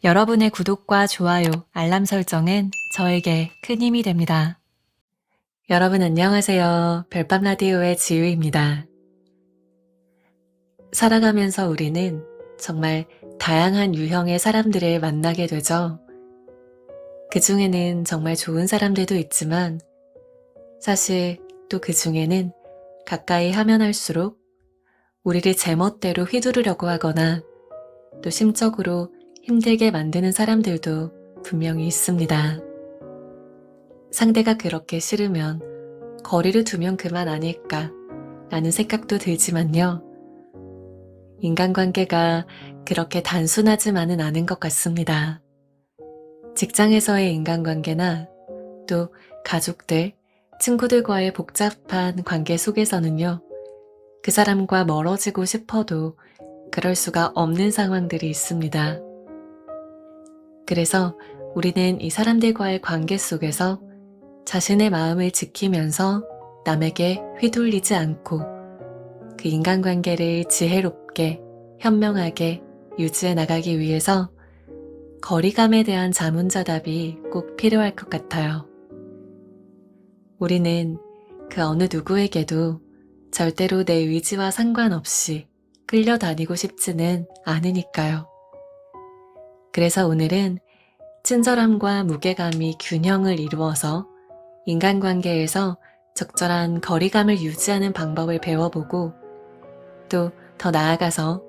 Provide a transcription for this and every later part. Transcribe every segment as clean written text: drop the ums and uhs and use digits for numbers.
여러분의 구독과 좋아요, 알람 설정은 저에게 큰 힘이 됩니다. 여러분 안녕하세요. 별밤 라디오의 지유입니다. 살아가면서 우리는 정말 다양한 유형의 사람들을 만나게 되죠. 그 중에는 정말 좋은 사람들도 있지만 사실 또 그 중에는 가까이 하면 할수록 우리를 제멋대로 휘두르려고 하거나 또 심적으로 힘들게 만드는 사람들도 분명히 있습니다. 상대가 그렇게 싫으면 거리를 두면 그만 아닐까 라는 생각도 들지만요. 인간관계가 그렇게 단순하지만은 않은 것 같습니다. 직장에서의 인간관계나 또 가족들, 친구들과의 복잡한 관계 속에서는요. 그 사람과 멀어지고 싶어도 그럴 수가 없는 상황들이 있습니다. 그래서 우리는 이 사람들과의 관계 속에서 자신의 마음을 지키면서 남에게 휘둘리지 않고 그 인간관계를 지혜롭게, 현명하게 유지해 나가기 위해서 거리감에 대한 자문자답이 꼭 필요할 것 같아요. 우리는 그 어느 누구에게도 절대로 내 의지와 상관없이 끌려다니고 싶지는 않으니까요. 그래서 오늘은 친절함과 무게감이 균형을 이루어서 인간관계에서 적절한 거리감을 유지하는 방법을 배워보고 또 더 나아가서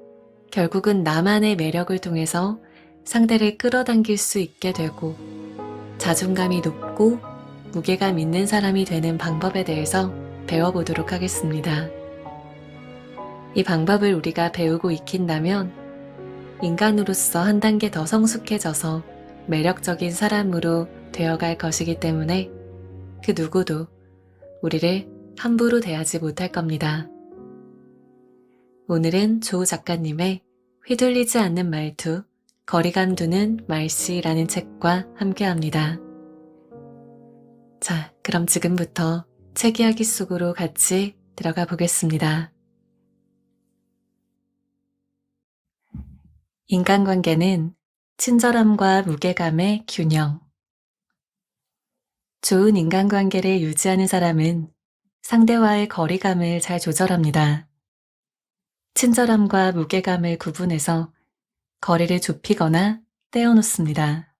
결국은 나만의 매력을 통해서 상대를 끌어당길 수 있게 되고 자존감이 높고 무게감 있는 사람이 되는 방법에 대해서 배워보도록 하겠습니다. 이 방법을 우리가 배우고 익힌다면 인간으로서 한 단계 더 성숙해져서 매력적인 사람으로 되어갈 것이기 때문에 그 누구도 우리를 함부로 대하지 못할 겁니다. 오늘은 조 작가님의 휘둘리지 않는 말투, 거리감 두는 말씨라는 책과 함께합니다. 자, 그럼 지금부터 책 이야기 속으로 같이 들어가 보겠습니다. 인간관계는 친절함과 무게감의 균형. 좋은 인간관계를 유지하는 사람은 상대와의 거리감을 잘 조절합니다. 친절함과 무게감을 구분해서 거리를 좁히거나 떼어놓습니다.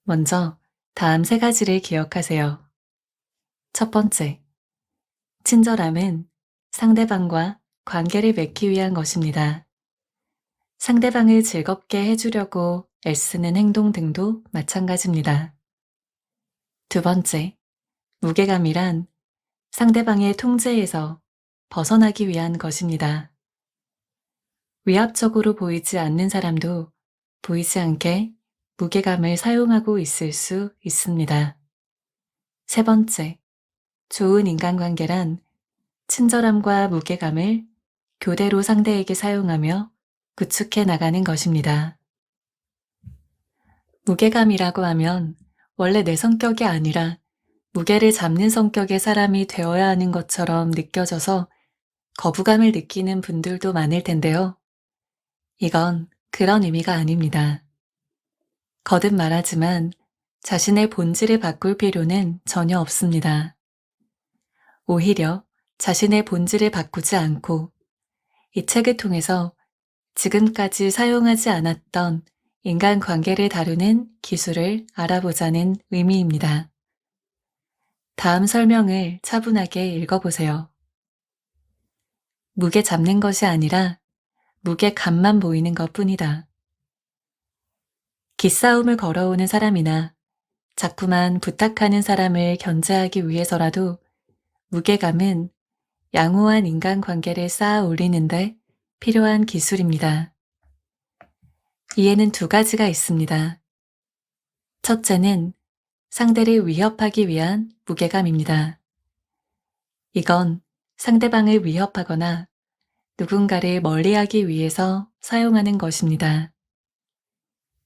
먼저 다음 세 가지를 기억하세요. 첫 번째, 친절함은 상대방과 관계를 맺기 위한 것입니다. 상대방을 즐겁게 해주려고 애쓰는 행동 등도 마찬가지입니다. 두 번째, 무게감이란 상대방의 통제에서 벗어나기 위한 것입니다. 위압적으로 보이지 않는 사람도 보이지 않게 무게감을 사용하고 있을 수 있습니다. 세 번째, 좋은 인간관계란 친절함과 무게감을 교대로 상대에게 사용하며 구축해 나가는 것입니다. 무게감이라고 하면 원래 내 성격이 아니라 무게를 잡는 성격의 사람이 되어야 하는 것처럼 느껴져서 거부감을 느끼는 분들도 많을 텐데요. 이건 그런 의미가 아닙니다. 거듭 말하지만 자신의 본질을 바꿀 필요는 전혀 없습니다. 오히려 자신의 본질을 바꾸지 않고 이 책을 통해서 지금까지 사용하지 않았던 인간관계를 다루는 기술을 알아보자는 의미입니다. 다음 설명을 차분하게 읽어보세요. 무게 잡는 것이 아니라 무게감만 보이는 것뿐이다. 기싸움을 걸어오는 사람이나 자꾸만 부탁하는 사람을 견제하기 위해서라도 무게감은 양호한 인간관계를 쌓아 올리는데 필요한 기술입니다. 이에는 두 가지가 있습니다. 첫째는 상대를 위협하기 위한 무게감입니다. 이건 상대방을 위협하거나 누군가를 멀리하기 위해서 사용하는 것입니다.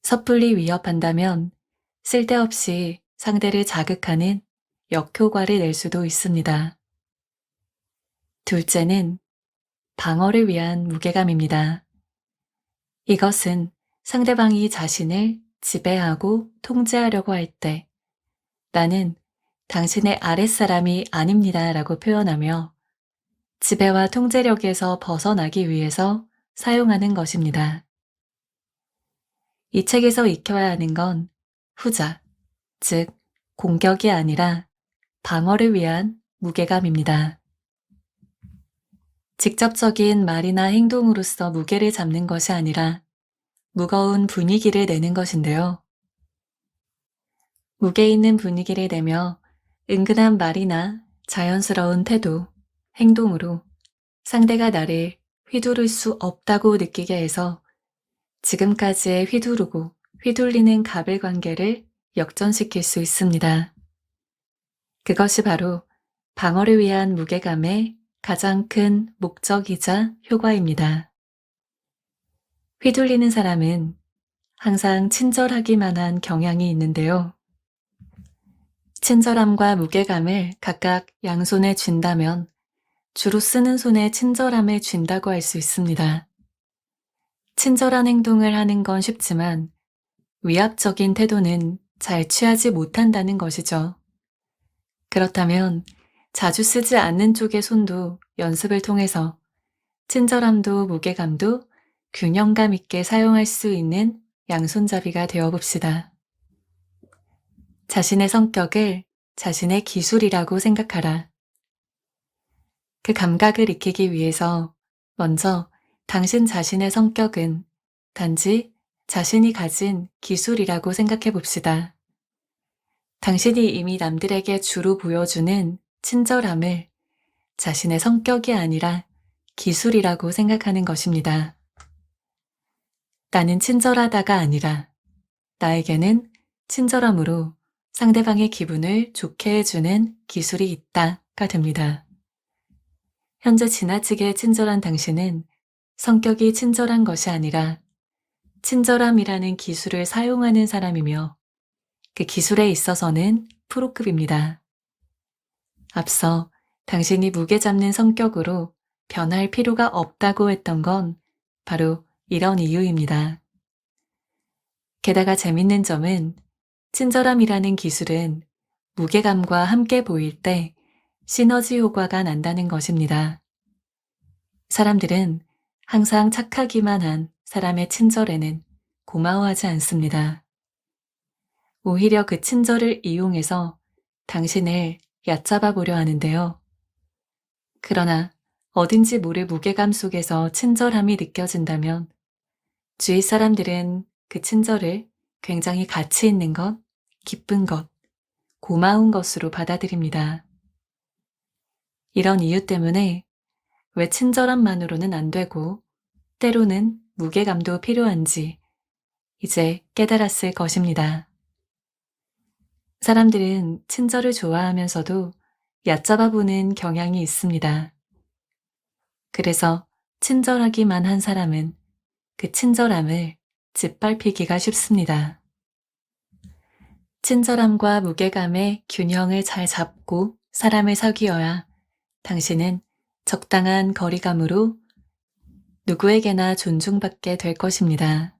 섣불리 위협한다면 쓸데없이 상대를 자극하는 역효과를 낼 수도 있습니다. 둘째는 방어를 위한 무게감입니다. 이것은 상대방이 자신을 지배하고 통제하려고 할 때 나는 당신의 아랫사람이 아닙니다 라고 표현하며 지배와 통제력에서 벗어나기 위해서 사용하는 것입니다. 이 책에서 익혀야 하는 건 후자, 즉 공격이 아니라 방어를 위한 무게감입니다. 직접적인 말이나 행동으로서 무게를 잡는 것이 아니라 무거운 분위기를 내는 것인데요. 무게 있는 분위기를 내며 은근한 말이나 자연스러운 태도, 행동으로 상대가 나를 휘두를 수 없다고 느끼게 해서 지금까지의 휘두르고 휘둘리는 갑을 관계를 역전시킬 수 있습니다. 그것이 바로 방어를 위한 무게감의 가장 큰 목적이자 효과입니다. 휘둘리는 사람은 항상 친절하기만 한 경향이 있는데요. 친절함과 무게감을 각각 양손에 쥔다면 주로 쓰는 손에 친절함을 쥔다고 할 수 있습니다. 친절한 행동을 하는 건 쉽지만 위압적인 태도는 잘 취하지 못한다는 것이죠. 그렇다면 자주 쓰지 않는 쪽의 손도 연습을 통해서 친절함도 무게감도 균형감 있게 사용할 수 있는 양손잡이가 되어봅시다. 자신의 성격을 자신의 기술이라고 생각하라. 그 감각을 익히기 위해서 먼저 당신 자신의 성격은 단지 자신이 가진 기술이라고 생각해 봅시다. 당신이 이미 남들에게 주로 보여주는 친절함을 자신의 성격이 아니라 기술이라고 생각하는 것입니다. 나는 친절하다가 아니라 나에게는 친절함으로 상대방의 기분을 좋게 해주는 기술이 있다가 됩니다. 현재 지나치게 친절한 당신은 성격이 친절한 것이 아니라 친절함이라는 기술을 사용하는 사람이며 그 기술에 있어서는 프로급입니다. 앞서 당신이 무게 잡는 성격으로 변할 필요가 없다고 했던 건 바로 이런 이유입니다. 게다가 재밌는 점은 친절함이라는 기술은 무게감과 함께 보일 때 시너지 효과가 난다는 것입니다. 사람들은 항상 착하기만 한 사람의 친절에는 고마워하지 않습니다. 오히려 그 친절을 이용해서 당신을 얕잡아 보려 하는데요. 그러나 어딘지 모를 무게감 속에서 친절함이 느껴진다면 주위 사람들은 그 친절을 굉장히 가치 있는 것, 기쁜 것, 고마운 것으로 받아들입니다. 이런 이유 때문에 왜 친절함만으로는 안 되고 때로는 무게감도 필요한지 이제 깨달았을 것입니다. 사람들은 친절을 좋아하면서도 얕잡아 보는 경향이 있습니다. 그래서 친절하기만 한 사람은 그 친절함을 짓밟히기가 쉽습니다. 친절함과 무게감의 균형을 잘 잡고 사람을 사귀어야 당신은 적당한 거리감으로 누구에게나 존중받게 될 것입니다.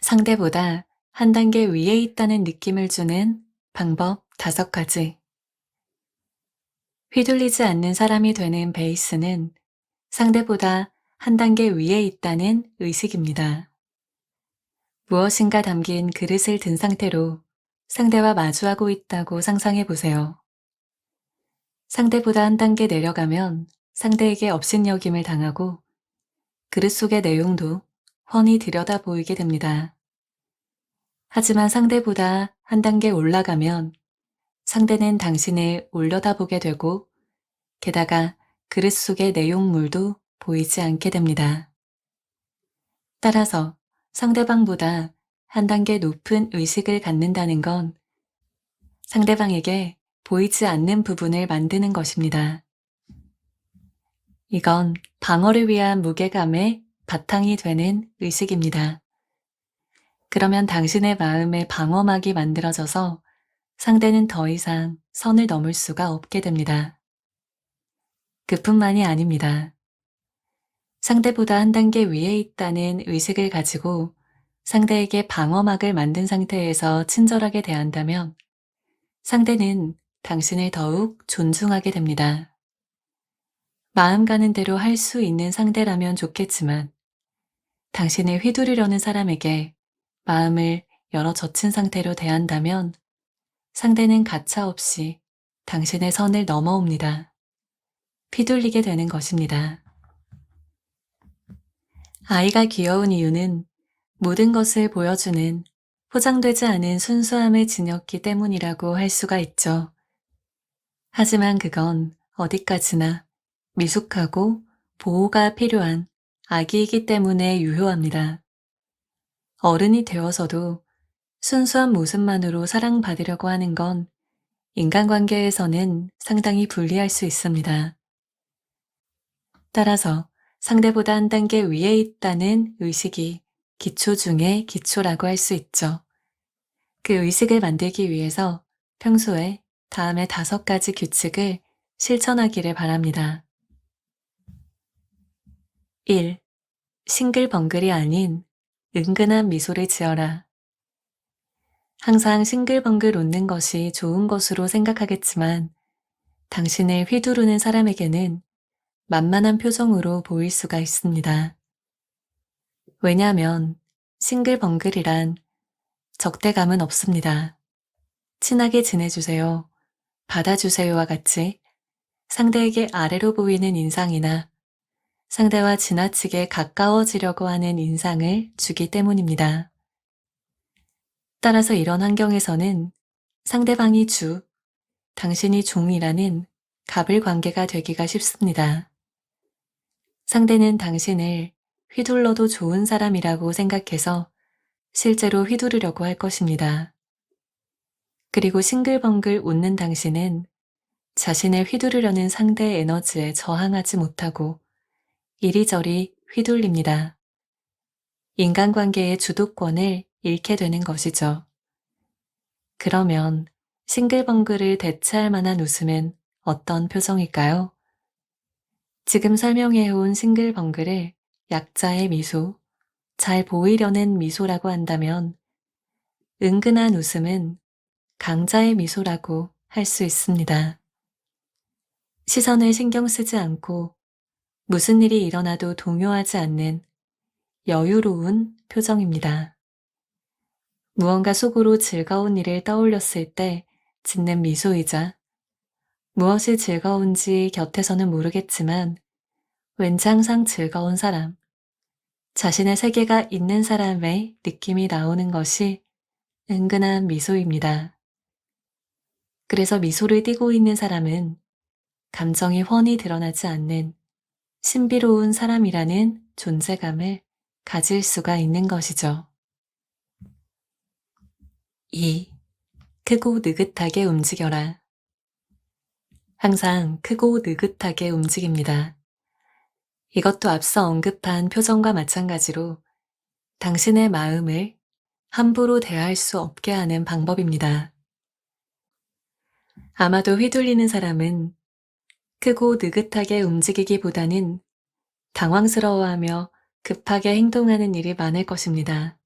상대보다 한 단계 위에 있다는 느낌을 주는 방법 5가지. 휘둘리지 않는 사람이 되는 베이스는 상대보다 한 단계 위에 있다는 의식입니다. 무엇인가 담긴 그릇을 든 상태로 상대와 마주하고 있다고 상상해 보세요. 상대보다 한 단계 내려가면 상대에게 업신여김을 당하고 그릇 속의 내용도 훤히 들여다 보이게 됩니다. 하지만 상대보다 한 단계 올라가면 상대는 당신을 올려다보게 되고 게다가 그릇 속의 내용물도 보이지 않게 됩니다. 따라서 상대방보다 한 단계 높은 의식을 갖는다는 건 상대방에게 보이지 않는 부분을 만드는 것입니다. 이건 방어를 위한 무게감의 바탕이 되는 의식입니다. 그러면 당신의 마음에 방어막이 만들어져서 상대는 더 이상 선을 넘을 수가 없게 됩니다. 그뿐만이 아닙니다. 상대보다 한 단계 위에 있다는 의식을 가지고 상대에게 방어막을 만든 상태에서 친절하게 대한다면 상대는 당신을 더욱 존중하게 됩니다. 마음 가는 대로 할 수 있는 상대라면 좋겠지만 당신을 휘두르려는 사람에게 마음을 열어 젖힌 상태로 대한다면 상대는 가차없이 당신의 선을 넘어옵니다. 휘둘리게 되는 것입니다. 아이가 귀여운 이유는 모든 것을 보여주는 포장되지 않은 순수함을 지녔기 때문이라고 할 수가 있죠. 하지만 그건 어디까지나 미숙하고 보호가 필요한 아기이기 때문에 유효합니다. 어른이 되어서도 순수한 모습만으로 사랑받으려고 하는 건 인간관계에서는 상당히 불리할 수 있습니다. 따라서 상대보다 한 단계 위에 있다는 의식이 기초 중에 기초라고 할 수 있죠. 그 의식을 만들기 위해서 평소에 다음의 5가지 규칙을 실천하기를 바랍니다. 1. 싱글벙글이 아닌 은근한 미소를 지어라. 항상 싱글벙글 웃는 것이 좋은 것으로 생각하겠지만 당신을 휘두르는 사람에게는 만만한 표정으로 보일 수가 있습니다. 왜냐하면 싱글벙글이란 적대감은 없습니다. 친하게 지내주세요, 받아주세요와 같이 상대에게 아래로 보이는 인상이나 상대와 지나치게 가까워지려고 하는 인상을 주기 때문입니다. 따라서 이런 환경에서는 상대방이 주, 당신이 종이라는 갑을 관계가 되기가 쉽습니다. 상대는 당신을 휘둘러도 좋은 사람이라고 생각해서 실제로 휘두르려고 할 것입니다. 그리고 싱글벙글 웃는 당신은 자신을 휘두르려는 상대의 에너지에 저항하지 못하고 이리저리 휘둘립니다. 인간관계의 주도권을 잃게 되는 것이죠. 그러면 싱글벙글을 대체할 만한 웃음은 어떤 표정일까요? 지금 설명해온 싱글벙글을 약자의 미소, 잘 보이려는 미소라고 한다면 은근한 웃음은 강자의 미소라고 할 수 있습니다. 시선을 신경 쓰지 않고 무슨 일이 일어나도 동요하지 않는 여유로운 표정입니다. 무언가 속으로 즐거운 일을 떠올렸을 때 짓는 미소이자 무엇이 즐거운지 곁에서는 모르겠지만 왠지 항상 즐거운 사람, 자신의 세계가 있는 사람의 느낌이 나오는 것이 은근한 미소입니다. 그래서 미소를 띠고 있는 사람은 감정이 훤히 드러나지 않는 신비로운 사람이라는 존재감을 가질 수가 있는 것이죠. 2. 크고 느긋하게 움직여라. 항상 크고 느긋하게 움직입니다. 이것도 앞서 언급한 표정과 마찬가지로 당신의 마음을 함부로 대할 수 없게 하는 방법입니다. 아마도 휘둘리는 사람은 크고 느긋하게 움직이기보다는 당황스러워하며 급하게 행동하는 일이 많을 것입니다.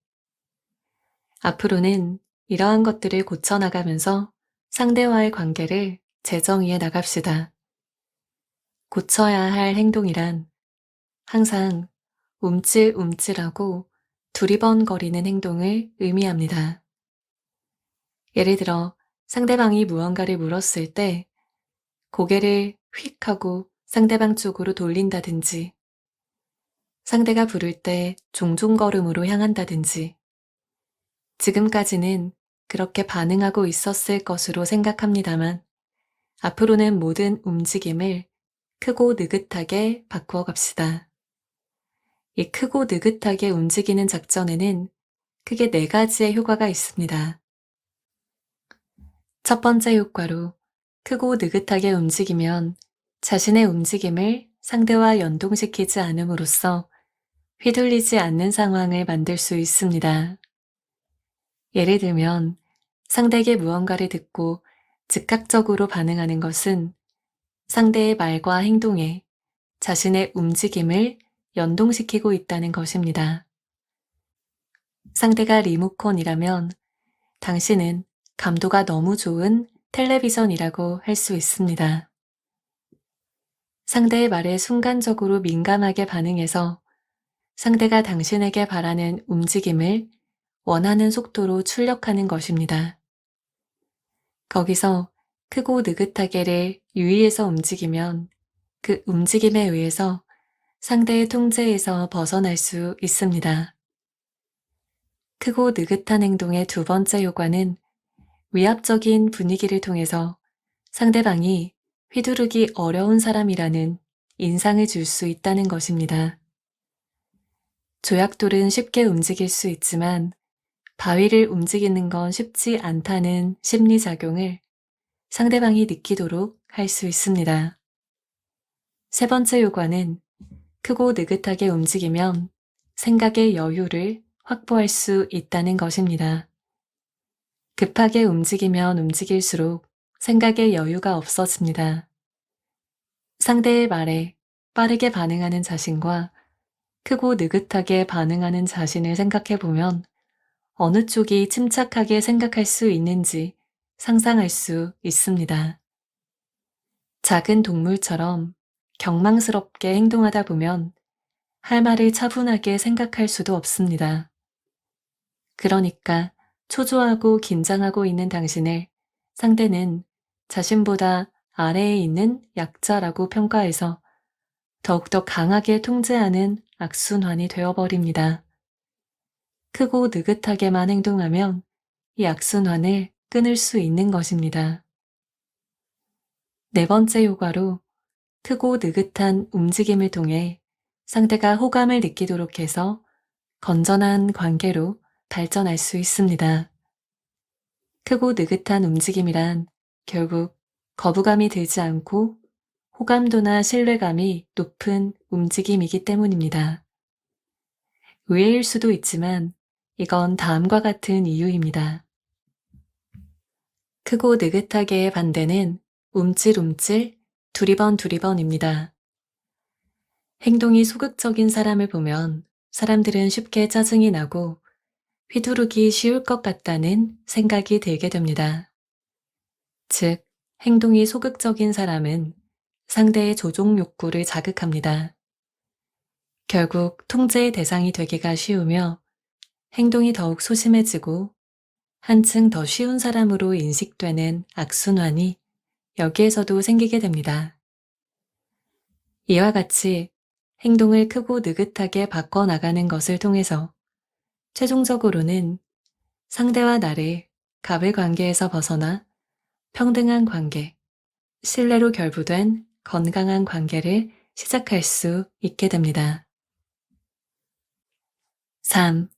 앞으로는 이러한 것들을 고쳐나가면서 상대와의 관계를 재정의해 나갑시다. 고쳐야 할 행동이란 항상 움찔움찔하고 두리번거리는 행동을 의미합니다. 예를 들어 상대방이 무언가를 물었을 때 고개를 휙 하고 상대방 쪽으로 돌린다든지 상대가 부를 때 종종걸음으로 향한다든지 지금까지는 그렇게 반응하고 있었을 것으로 생각합니다만 앞으로는 모든 움직임을 크고 느긋하게 바꾸어 갑시다. 이 크고 느긋하게 움직이는 작전에는 크게 4가지의 효과가 있습니다. 첫 번째 효과로 크고 느긋하게 움직이면 자신의 움직임을 상대와 연동시키지 않음으로써 휘둘리지 않는 상황을 만들 수 있습니다. 예를 들면 상대에게 무언가를 듣고 즉각적으로 반응하는 것은 상대의 말과 행동에 자신의 움직임을 연동시키고 있다는 것입니다. 상대가 리모컨이라면 당신은 감도가 너무 좋은 텔레비전이라고 할 수 있습니다. 상대의 말에 순간적으로 민감하게 반응해서 상대가 당신에게 바라는 움직임을 원하는 속도로 출력하는 것입니다. 거기서 크고 느긋하게를 유의해서 움직이면 그 움직임에 의해서 상대의 통제에서 벗어날 수 있습니다. 크고 느긋한 행동의 두 번째 효과는 위압적인 분위기를 통해서 상대방이 휘두르기 어려운 사람이라는 인상을 줄 수 있다는 것입니다. 조약돌은 쉽게 움직일 수 있지만 바위를 움직이는 건 쉽지 않다는 심리작용을 상대방이 느끼도록 할 수 있습니다. 세 번째 효과는 크고 느긋하게 움직이면 생각의 여유를 확보할 수 있다는 것입니다. 급하게 움직이면 움직일수록 생각의 여유가 없어집니다. 상대의 말에 빠르게 반응하는 자신과 크고 느긋하게 반응하는 자신을 생각해 보면 어느 쪽이 침착하게 생각할 수 있는지 상상할 수 있습니다. 작은 동물처럼 경망스럽게 행동하다 보면 할 말을 차분하게 생각할 수도 없습니다. 그러니까 초조하고 긴장하고 있는 당신을 상대는 자신보다 아래에 있는 약자라고 평가해서 더욱더 강하게 통제하는 악순환이 되어버립니다. 크고 느긋하게만 행동하면 이 악순환을 끊을 수 있는 것입니다. 네 번째 효과로 크고 느긋한 움직임을 통해 상대가 호감을 느끼도록 해서 건전한 관계로 발전할 수 있습니다. 크고 느긋한 움직임이란 결국 거부감이 들지 않고 호감도나 신뢰감이 높은 움직임이기 때문입니다. 의외일 수도 있지만 이건 다음과 같은 이유입니다. 크고 느긋하게의 반대는 움찔움찔 두리번두리번입니다. 행동이 소극적인 사람을 보면 사람들은 쉽게 짜증이 나고 휘두르기 쉬울 것 같다는 생각이 들게 됩니다. 즉, 행동이 소극적인 사람은 상대의 조종 욕구를 자극합니다. 결국 통제의 대상이 되기가 쉬우며 행동이 더욱 소심해지고 한층 더 쉬운 사람으로 인식되는 악순환이 여기에서도 생기게 됩니다. 이와 같이 행동을 크고 느긋하게 바꿔나가는 것을 통해서 최종적으로는 상대와 나를 갑을 관계에서 벗어나 평등한 관계, 신뢰로 결부된 건강한 관계를 시작할 수 있게 됩니다. 3.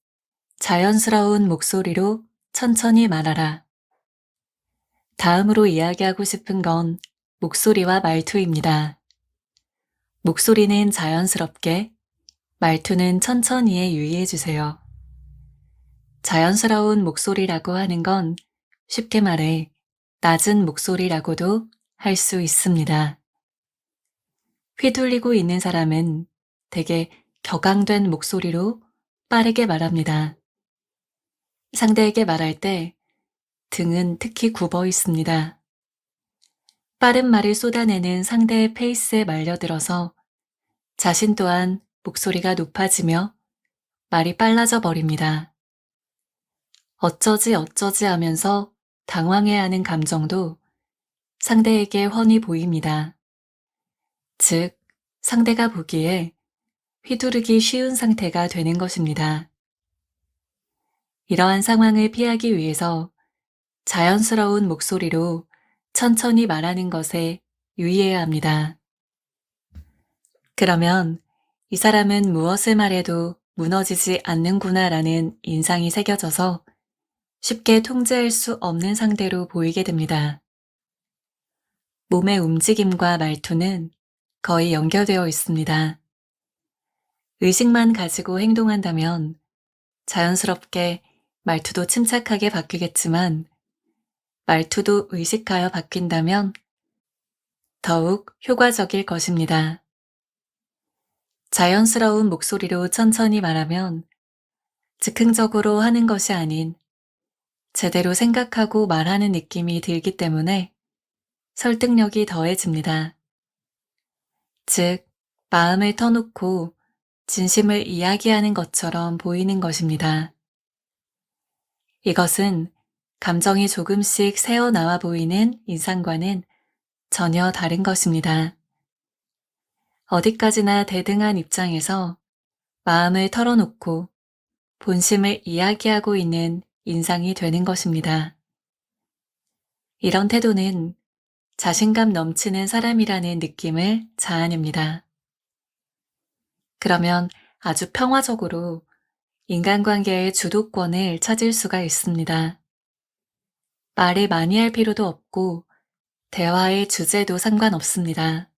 자연스러운 목소리로 천천히 말하라. 다음으로 이야기하고 싶은 건 목소리와 말투입니다. 목소리는 자연스럽게, 말투는 천천히에 유의해주세요. 자연스러운 목소리라고 하는 건 쉽게 말해 낮은 목소리라고도 할 수 있습니다. 휘둘리고 있는 사람은 대개 격앙된 목소리로 빠르게 말합니다. 상대에게 말할 때 등은 특히 굽어 있습니다. 빠른 말을 쏟아내는 상대의 페이스에 말려들어서 자신 또한 목소리가 높아지며 말이 빨라져 버립니다. 어쩌지 어쩌지 하면서 당황해하는 감정도 상대에게 훤히 보입니다. 즉, 상대가 보기에 휘두르기 쉬운 상태가 되는 것입니다. 이러한 상황을 피하기 위해서 자연스러운 목소리로 천천히 말하는 것에 유의해야 합니다. 그러면 이 사람은 무엇을 말해도 무너지지 않는구나라는 인상이 새겨져서 쉽게 통제할 수 없는 상대로 보이게 됩니다. 몸의 움직임과 말투는 거의 연결되어 있습니다. 의식만 가지고 행동한다면 자연스럽게 말투도 침착하게 바뀌겠지만 말투도 의식하여 바뀐다면 더욱 효과적일 것입니다. 자연스러운 목소리로 천천히 말하면 즉흥적으로 하는 것이 아닌 제대로 생각하고 말하는 느낌이 들기 때문에 설득력이 더해집니다. 즉, 마음을 터놓고 진심을 이야기하는 것처럼 보이는 것입니다. 이것은 감정이 조금씩 새어나와 보이는 인상과는 전혀 다른 것입니다. 어디까지나 대등한 입장에서 마음을 털어놓고 본심을 이야기하고 있는 인상이 되는 것입니다. 이런 태도는 자신감 넘치는 사람이라는 느낌을 자아냅니다. 그러면 아주 평화적으로 인간관계의 주도권을 찾을 수가 있습니다. 말을 많이 할 필요도 없고 대화의 주제도 상관없습니다.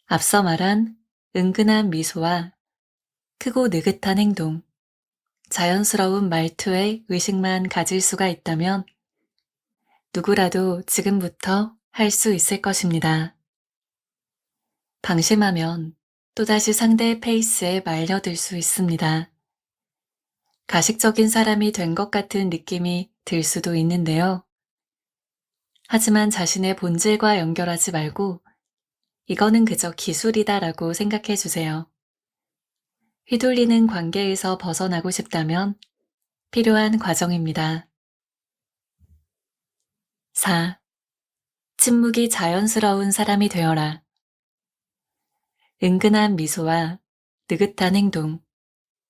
앞서 말한 은근한 미소와 크고 느긋한 행동, 자연스러운 말투의 의식만 가질 수가 있다면 누구라도 지금부터 할 수 있을 것입니다. 방심하면 또다시 상대의 페이스에 말려들 수 있습니다. 가식적인 사람이 된 것 같은 느낌이 들 수도 있는데요. 하지만 자신의 본질과 연결하지 말고 이거는 그저 기술이다라고 생각해 주세요. 휘둘리는 관계에서 벗어나고 싶다면 필요한 과정입니다. 4. 침묵이 자연스러운 사람이 되어라. 은근한 미소와 느긋한 행동,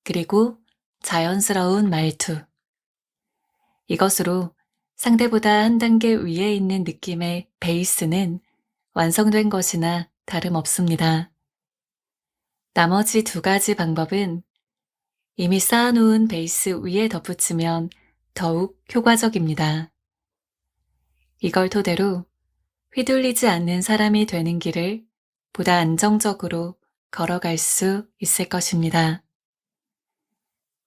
그리고 자연스러운 말투. 이것으로 상대보다 한 단계 위에 있는 느낌의 베이스는 완성된 것이나 다름없습니다. 나머지 두 가지 방법은 이미 쌓아놓은 베이스 위에 덧붙이면 더욱 효과적입니다. 이걸 토대로 휘둘리지 않는 사람이 되는 길을 보다 안정적으로 걸어갈 수 있을 것입니다.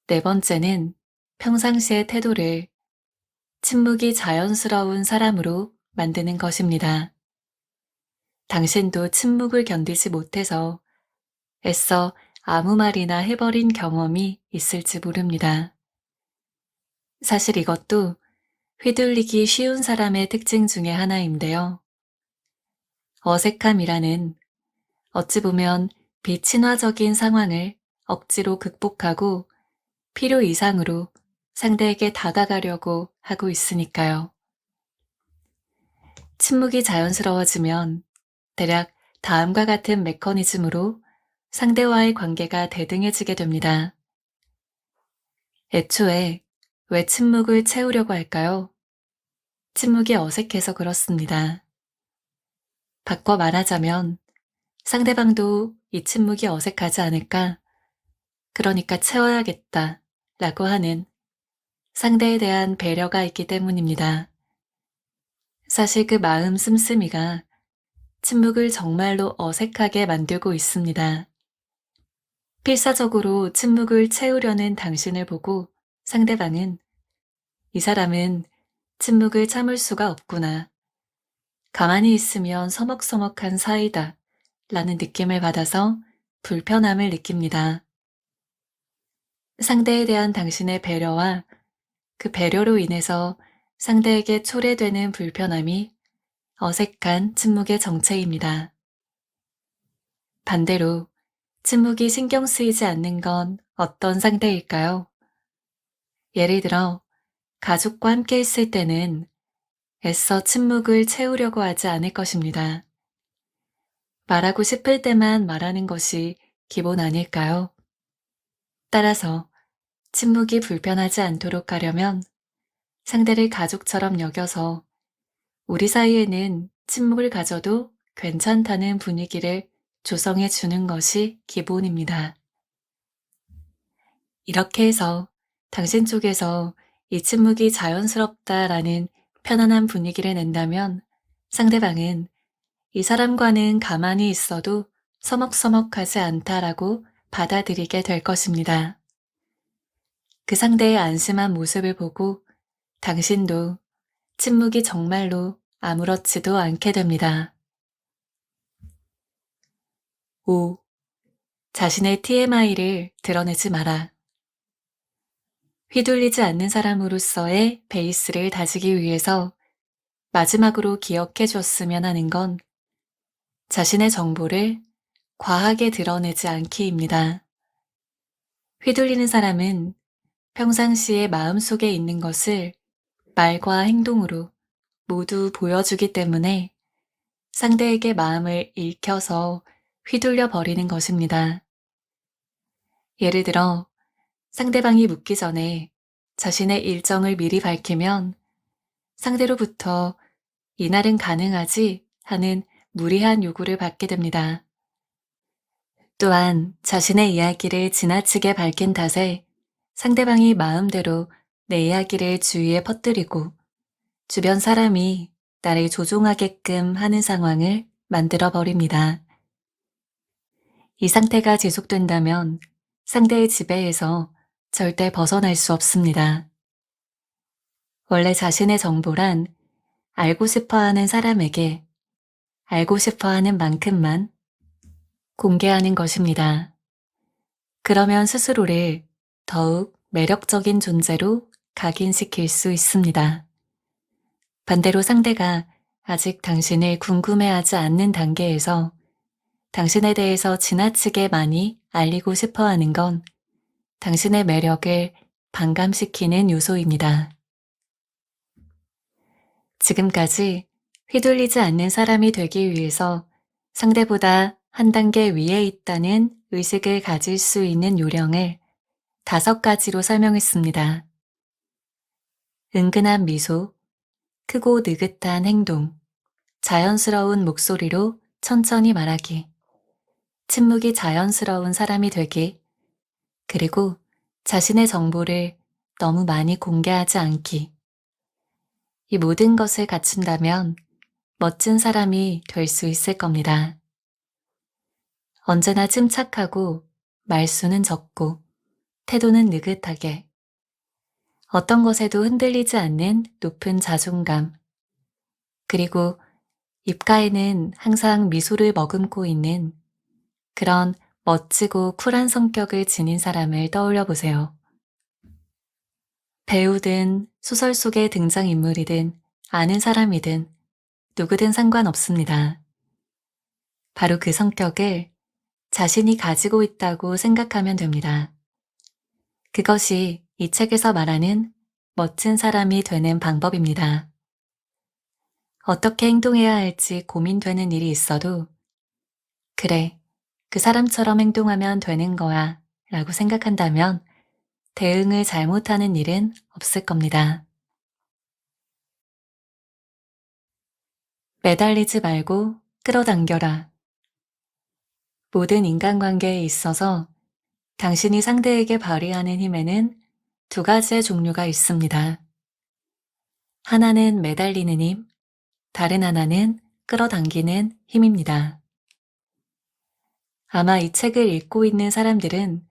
네 번째는 평상시의 태도를 침묵이 자연스러운 사람으로 만드는 것입니다. 당신도 침묵을 견디지 못해서 애써 아무 말이나 해버린 경험이 있을지 모릅니다. 사실 이것도 휘둘리기 쉬운 사람의 특징 중에 하나인데요. 어색함이라는 어찌 보면 비친화적인 상황을 억지로 극복하고 필요 이상으로 상대에게 다가가려고 하고 있으니까요. 침묵이 자연스러워지면 대략 다음과 같은 메커니즘으로 상대와의 관계가 대등해지게 됩니다. 애초에 왜 침묵을 채우려고 할까요? 침묵이 어색해서 그렇습니다. 바꿔 말하자면 상대방도 이 침묵이 어색하지 않을까? 그러니까 채워야겠다 라고 하는 상대에 대한 배려가 있기 때문입니다. 사실 그 마음 씀씀이가 침묵을 정말로 어색하게 만들고 있습니다. 필사적으로 침묵을 채우려는 당신을 보고 상대방은 이 사람은 침묵을 참을 수가 없구나. 가만히 있으면 서먹서먹한 사이다 라는 느낌을 받아서 불편함을 느낍니다. 상대에 대한 당신의 배려와 그 배려로 인해서 상대에게 초래되는 불편함이 어색한 침묵의 정체입니다. 반대로 침묵이 신경 쓰이지 않는 건 어떤 상대일까요? 예를 들어 가족과 함께 있을 때는 애써 침묵을 채우려고 하지 않을 것입니다. 말하고 싶을 때만 말하는 것이 기본 아닐까요? 따라서 침묵이 불편하지 않도록 하려면 상대를 가족처럼 여겨서 우리 사이에는 침묵을 가져도 괜찮다는 분위기를 조성해 주는 것이 기본입니다. 이렇게 해서 당신 쪽에서 이 침묵이 자연스럽다라는 편안한 분위기를 낸다면 상대방은 이 사람과는 가만히 있어도 서먹서먹하지 않다라고 받아들이게 될 것입니다. 그 상대의 안심한 모습을 보고 당신도 침묵이 정말로 아무렇지도 않게 됩니다. 5. 자신의 TMI를 드러내지 마라. 휘둘리지 않는 사람으로서의 베이스를 다지기 위해서 마지막으로 기억해 줬으면 하는 건 자신의 정보를 과하게 드러내지 않기입니다. 휘둘리는 사람은 평상시에 마음속에 있는 것을 말과 행동으로 모두 보여주기 때문에 상대에게 마음을 읽혀서 휘둘려 버리는 것입니다. 예를 들어 상대방이 묻기 전에 자신의 일정을 미리 밝히면 상대로부터 이날은 가능하지 하는 무리한 요구를 받게 됩니다. 또한 자신의 이야기를 지나치게 밝힌 탓에 상대방이 마음대로 내 이야기를 주위에 퍼뜨리고 주변 사람이 나를 조종하게끔 하는 상황을 만들어 버립니다. 이 상태가 지속된다면 상대의 지배에서 절대 벗어날 수 없습니다. 원래 자신의 정보란 알고 싶어 하는 사람에게 알고 싶어 하는 만큼만 공개하는 것입니다. 그러면 스스로를 더욱 매력적인 존재로 각인시킬 수 있습니다. 반대로 상대가 아직 당신을 궁금해하지 않는 단계에서 당신에 대해서 지나치게 많이 알리고 싶어 하는 건 당신의 매력을 반감시키는 요소입니다. 지금까지 휘둘리지 않는 사람이 되기 위해서 상대보다 한 단계 위에 있다는 의식을 가질 수 있는 요령을 5가지로 설명했습니다. 은근한 미소, 크고 느긋한 행동, 자연스러운 목소리로 천천히 말하기, 침묵이 자연스러운 사람이 되기, 그리고 자신의 정보를 너무 많이 공개하지 않기. 이 모든 것을 갖춘다면 멋진 사람이 될 수 있을 겁니다. 언제나 침착하고 말수는 적고 태도는 느긋하게 어떤 것에도 흔들리지 않는 높은 자존감 그리고 입가에는 항상 미소를 머금고 있는 그런 멋지고 쿨한 성격을 지닌 사람을 떠올려 보세요. 배우든 소설 속의 등장인물이든 아는 사람이든 누구든 상관없습니다. 바로 그 성격을 자신이 가지고 있다고 생각하면 됩니다. 그것이 이 책에서 말하는 멋진 사람이 되는 방법입니다. 어떻게 행동해야 할지 고민되는 일이 있어도 그래, 그 사람처럼 행동하면 되는 거야 라고 생각한다면 대응을 잘못하는 일은 없을 겁니다. 매달리지 말고 끌어당겨라. 모든 인간관계에 있어서 당신이 상대에게 발휘하는 힘에는 2가지의 종류가 있습니다. 하나는 매달리는 힘, 다른 하나는 끌어당기는 힘입니다. 아마 이 책을 읽고 있는 사람들은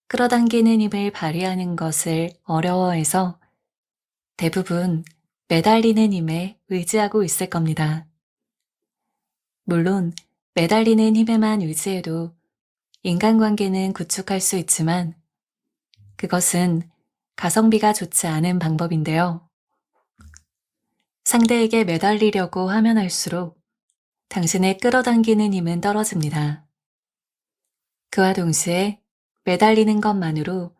끌어당기는 힘을 발휘하는 것을 어려워해서 대부분 매달리는 힘에 의지하고 있을 겁니다. 물론 매달리는 힘에만 의지해도 인간관계는 구축할 수 있지만 그것은 가성비가 좋지 않은 방법인데요. 상대에게 매달리려고 하면 할수록 당신의 끌어당기는 힘은 떨어집니다. 그와 동시에 매달리는 것만으로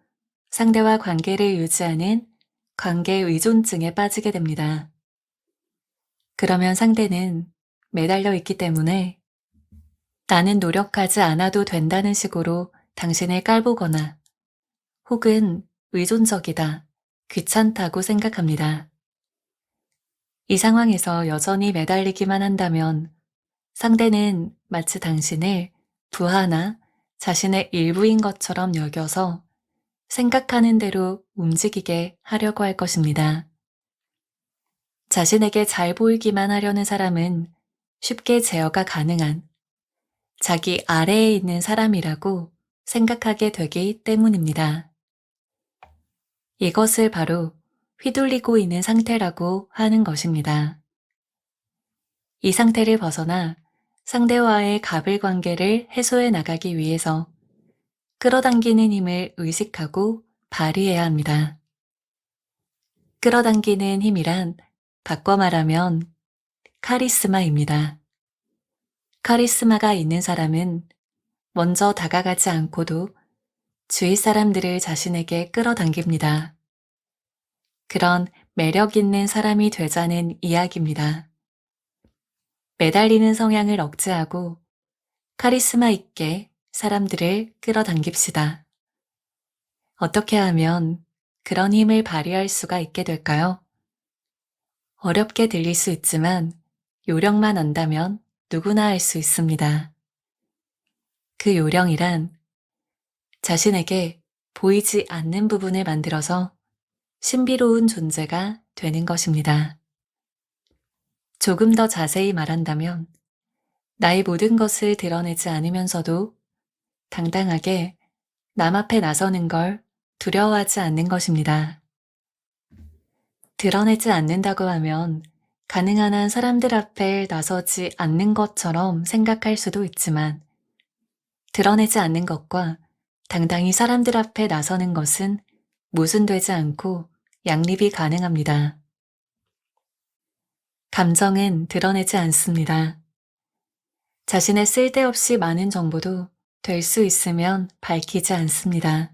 상대와 관계를 유지하는 관계 의존증에 빠지게 됩니다. 그러면 상대는 매달려 있기 때문에 나는 노력하지 않아도 된다는 식으로 당신을 깔보거나 혹은 의존적이다, 귀찮다고 생각합니다. 이 상황에서 여전히 매달리기만 한다면 상대는 마치 당신을 부하나 자신의 일부인 것처럼 여겨서 생각하는 대로 움직이게 하려고 할 것입니다. 자신에게 잘 보이기만 하려는 사람은 쉽게 제어가 가능한 자기 아래에 있는 사람이라고 생각하게 되기 때문입니다. 이것을 바로 휘둘리고 있는 상태라고 하는 것입니다. 이 상태를 벗어나 상대와의 갑을 관계를 해소해 나가기 위해서 끌어당기는 힘을 의식하고 발휘해야 합니다. 끌어당기는 힘이란 바꿔 말하면 카리스마입니다. 카리스마가 있는 사람은 먼저 다가가지 않고도 주위 사람들을 자신에게 끌어당깁니다. 그런 매력 있는 사람이 되자는 이야기입니다. 매달리는 성향을 억제하고 카리스마 있게 사람들을 끌어당깁시다. 어떻게 하면 그런 힘을 발휘할 수가 있게 될까요? 어렵게 들릴 수 있지만 요령만 안다면 누구나 할 수 있습니다. 그 요령이란 자신에게 보이지 않는 부분을 만들어서 신비로운 존재가 되는 것입니다. 조금 더 자세히 말한다면 나의 모든 것을 드러내지 않으면서도 당당하게 남 앞에 나서는 걸 두려워하지 않는 것입니다. 드러내지 않는다고 하면 가능한 한 사람들 앞에 나서지 않는 것처럼 생각할 수도 있지만 드러내지 않는 것과 당당히 사람들 앞에 나서는 것은 모순되지 않고 양립이 가능합니다. 감정은 드러내지 않습니다. 자신의 쓸데없이 많은 정보도 될 수 있으면 밝히지 않습니다.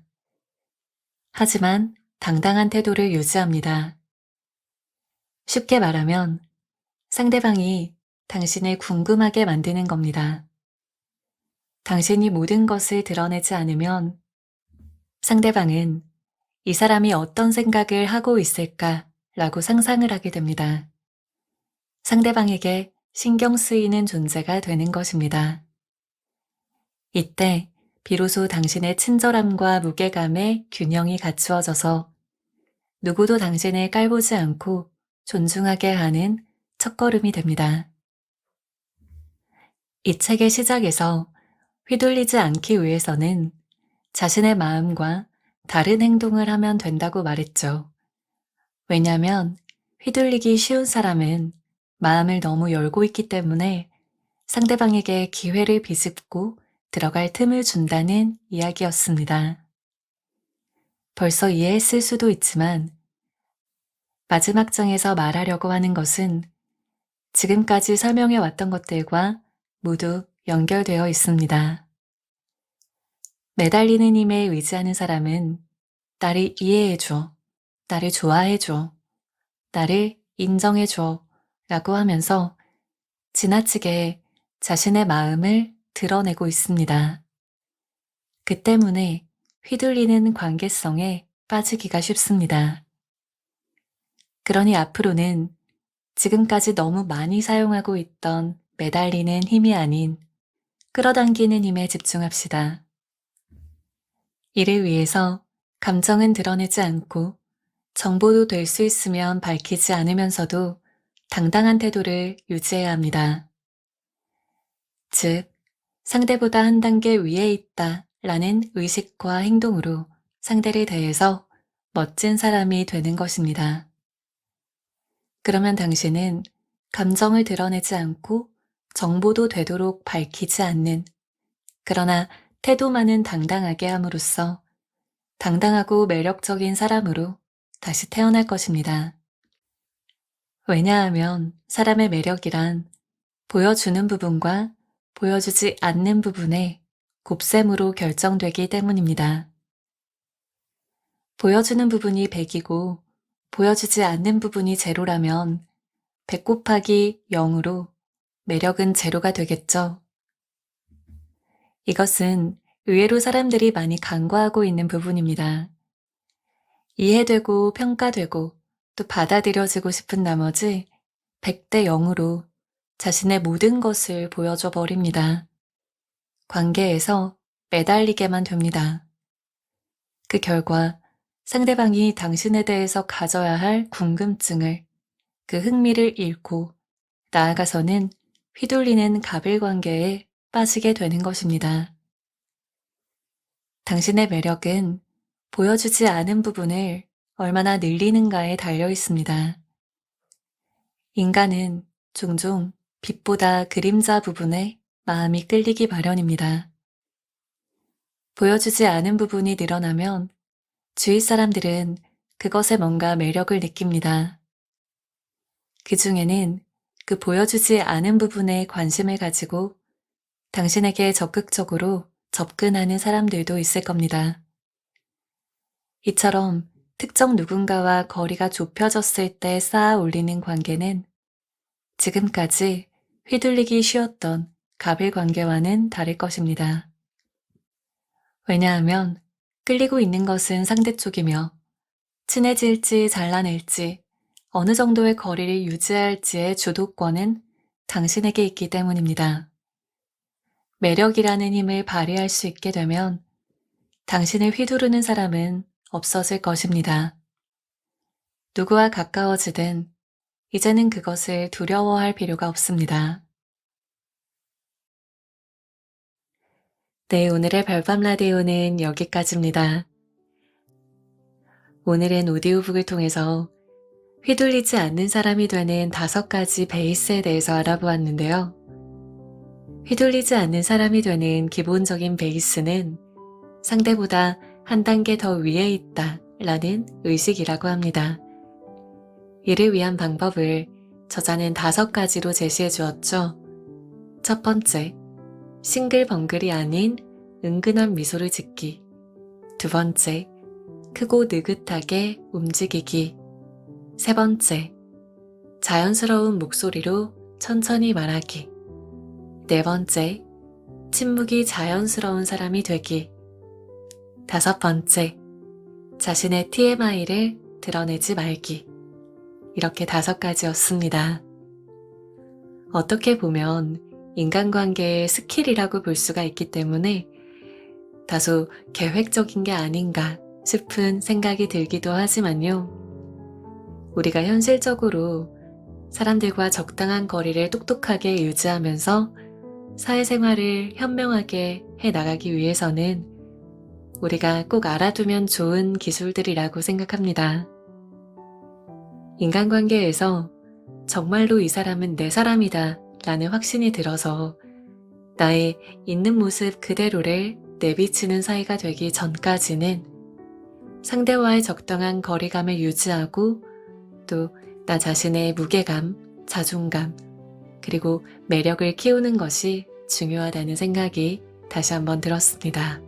하지만 당당한 태도를 유지합니다. 쉽게 말하면 상대방이 당신을 궁금하게 만드는 겁니다. 당신이 모든 것을 드러내지 않으면 상대방은 이 사람이 어떤 생각을 하고 있을까라고 상상을 하게 됩니다. 상대방에게 신경 쓰이는 존재가 되는 것입니다. 이때 비로소 당신의 친절함과 무게감의 균형이 갖추어져서 누구도 당신을 깔보지 않고 존중하게 하는 첫걸음이 됩니다. 이 책의 시작에서 휘둘리지 않기 위해서는 자신의 마음과 다른 행동을 하면 된다고 말했죠. 왜냐하면 휘둘리기 쉬운 사람은 마음을 너무 열고 있기 때문에 상대방에게 기회를 비집고 들어갈 틈을 준다는 이야기였습니다. 벌써 이해했을 수도 있지만 마지막 장에서 말하려고 하는 것은 지금까지 설명해 왔던 것들과 모두 연결되어 있습니다. 매달리는 힘에 의지하는 사람은 나를 이해해줘, 나를 좋아해줘, 나를 인정해줘 라고 하면서 지나치게 자신의 마음을 드러내고 있습니다. 그 때문에 휘둘리는 관계성에 빠지기가 쉽습니다. 그러니 앞으로는 지금까지 너무 많이 사용하고 있던 매달리는 힘이 아닌 끌어당기는 힘에 집중합시다. 이를 위해서 감정은 드러내지 않고 정보도 될 수 있으면 밝히지 않으면서도 당당한 태도를 유지해야 합니다. 즉, 상대보다 한 단계 위에 있다 라는 의식과 행동으로 상대를 대해서 멋진 사람이 되는 것입니다. 그러면 당신은 감정을 드러내지 않고 정보도 되도록 밝히지 않는, 그러나 태도만은 당당하게 함으로써 당당하고 매력적인 사람으로 다시 태어날 것입니다. 왜냐하면 사람의 매력이란 보여주는 부분과 보여주지 않는 부분의 곱셈으로 결정되기 때문입니다. 보여주는 부분이 100이고 보여주지 않는 부분이 제로라면 100 곱하기 0으로 매력은 제로가 되겠죠. 이것은 의외로 사람들이 많이 간과하고 있는 부분입니다. 이해되고 평가되고 또 받아들여지고 싶은 나머지 100대 0으로 자신의 모든 것을 보여줘 버립니다. 관계에서 매달리게만 됩니다. 그 결과 상대방이 당신에 대해서 가져야 할 궁금증을, 그 흥미를 잃고 나아가서는 휘둘리는 갑을 관계에 빠지게 되는 것입니다. 당신의 매력은 보여주지 않은 부분을 얼마나 늘리는가에 달려 있습니다. 인간은 종종 빛보다 그림자 부분에 마음이 끌리기 마련입니다. 보여주지 않은 부분이 늘어나면 주위 사람들은 그것에 뭔가 매력을 느낍니다. 그 중에는 그 보여주지 않은 부분에 관심을 가지고 당신에게 적극적으로 접근하는 사람들도 있을 겁니다. 이처럼 특정 누군가와 거리가 좁혀졌을 때 쌓아 올리는 관계는 지금까지 휘둘리기 쉬웠던 갑일 관계와는 다를 것입니다. 왜냐하면 끌리고 있는 것은 상대 쪽이며 친해질지 잘라낼지 어느 정도의 거리를 유지할지의 주도권은 당신에게 있기 때문입니다. 매력이라는 힘을 발휘할 수 있게 되면 당신을 휘두르는 사람은 없어질 것입니다. 누구와 가까워지든 이제는 그것을 두려워할 필요가 없습니다. 네, 오늘의 별밤 라디오는 여기까지입니다. 오늘은 오디오북을 통해서 휘둘리지 않는 사람이 되는 5가지 베이스에 대해서 알아보았는데요. 휘둘리지 않는 사람이 되는 기본적인 베이스는 상대보다 한 단계 더 위에 있다 라는 의식이라고 합니다. 이를 위한 방법을 저자는 5가지로 제시해 주었죠. 첫 번째, 싱글벙글이 아닌 은근한 미소를 짓기. 두 번째, 크고 느긋하게 움직이기. 세 번째, 자연스러운 목소리로 천천히 말하기. 네 번째, 침묵이 자연스러운 사람이 되기. 다섯 번째, 자신의 TMI를 드러내지 말기. 이렇게 5가지였습니다. 어떻게 보면 인간관계의 스킬이라고 볼 수가 있기 때문에 다소 계획적인 게 아닌가 싶은 생각이 들기도 하지만요. 우리가 현실적으로 사람들과 적당한 거리를 똑똑하게 유지하면서 사회생활을 현명하게 해나가기 위해서는 우리가 꼭 알아두면 좋은 기술들이라고 생각합니다. 인간관계에서 정말로 이 사람은 내 사람이다 라는 확신이 들어서 나의 있는 모습 그대로를 내비치는 사이가 되기 전까지는 상대와의 적당한 거리감을 유지하고 또 나 자신의 무게감, 자존감, 그리고 매력을 키우는 것이 중요하다는 생각이 다시 한번 들었습니다.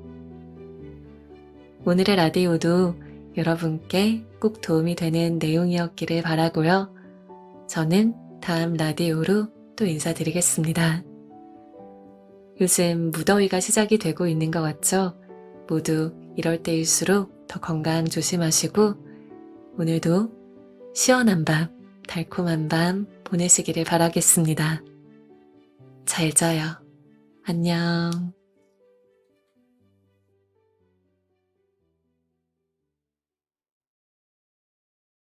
오늘의 라디오도 여러분께 꼭 도움이 되는 내용이었기를 바라고요. 저는 다음 라디오로 또 인사드리겠습니다. 요즘 무더위가 시작이 되고 있는 것 같죠? 모두 이럴 때일수록 더 건강 조심하시고 오늘도 시원한 밤, 달콤한 밤 보내시기를 바라겠습니다. 잘 자요. 안녕.